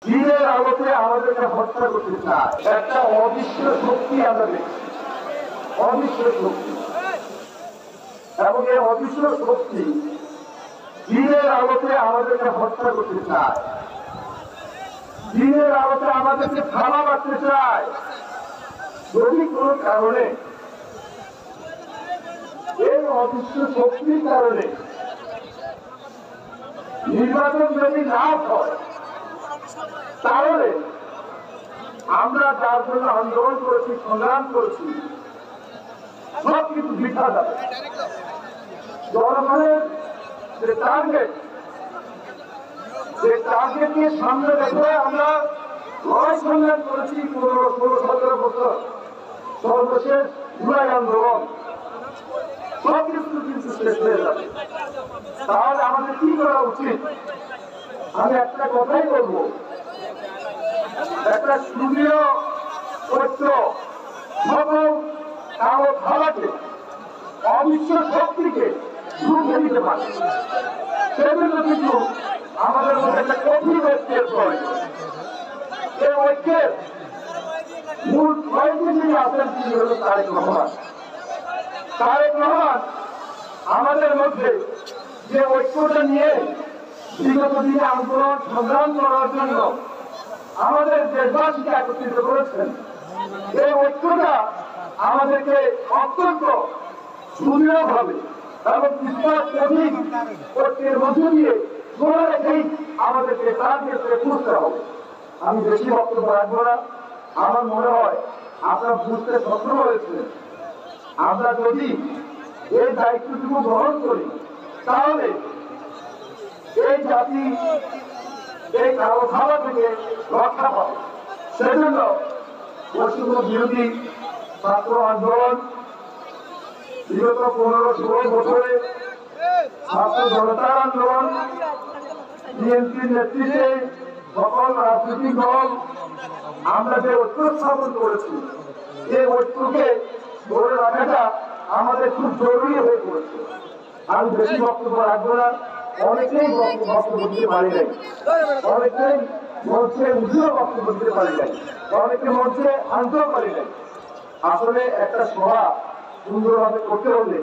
দিনের আলোতে আমাদেরকে হত্যা করতে চায় একটা অদৃশ্য শক্তি আমরা দেখছি, অদৃশ্য শক্তি। এবং এই অদৃশ্য শক্তি দিনের আলোতে আমাদেরকে হত্যা করতে চায়, দিনের আলোতে আমাদেরকে থামা মারতে চায়। যদি কোনো কারণে এই অদৃশ্য শক্তির কারণে নির্বাচন যদি না হয়, তাহলে আমরা যার জন্য আন্দোলন করেছি, সংগ্রাম করেছি, সব কিছু বৃথা যাবে। জনগণের যে টার্গেটকে সামনে রেখে আমরা লড়াই সংগ্রাম করেছি 15-16-17 বছর, সর্বশেষ জুলাই আন্দোলন, সব কিছু কিন্তু শেষ হয়ে যাবে। তাহলে আমাদের কি করা উচিত? আমি একটা কথাই বলবো, একটা সুদৃঢ় ঐক্য সকল কালো ধারাকে, অদৃশ্য শক্তিকে রুখে দিতে পারে। সেজন্য কিন্তু আমাদের মধ্যে একটা কঠিন ঐক্যের প্রয়োজন। এই ঐক্যের মূল ছয়টি যিনি আছেন, তিনি হল তারেক রহমান। তারেক রহমান আমাদের মধ্যে যে ঐক্যটা নিয়ে বিগত দিনে আন্দোলন সংগ্রাম করার জন্য আমাদের দেশবাসীকে একত্রিত করেছেন, এই ঐক্যটা আমাদেরকে অত্যন্ত সুদৃঢ়ভাবে এবং অধিক ঐক্যের মধ্য দিয়ে ধরে রেখেই আমাদেরকে তার ক্ষেত্রে বুঝতে হবে। আমি বেশি বক্তব্য রাখবো না। আমার মনে হয় আপনারা বুঝতে সক্ষম হয়েছিলেন। আমরা যদি এই দায়িত্বটুকু গ্রহণ করি, তাহলে এই জাতি এই কালো ধারা থেকে রক্ষা পাবে। সেজন্য পশ্চিম বিরোধী ছাত্র আন্দোলন বিগত 15-16 বছরে ছাত্র জনতার আন্দোলন, বিএনপির নেতৃত্বে সকল রাজনৈতিক দল আমরা যে ঐক্য স্থাপন করেছি, এই ঐক্যকে ধরে রাখাটা আমাদের খুব জরুরি হয়ে পড়েছে। আমি বেশি বক্তব্য রাখবো না। অনেকেই বক্তব্য দিতে পারি নাই, অনেকেই মঞ্চে উঠেও বক্তব্য দিতে পারি নাই, অনেকে মঞ্চে আনতেও পারি নাই। আসলে একটা সভা সুন্দরভাবে করতে হলে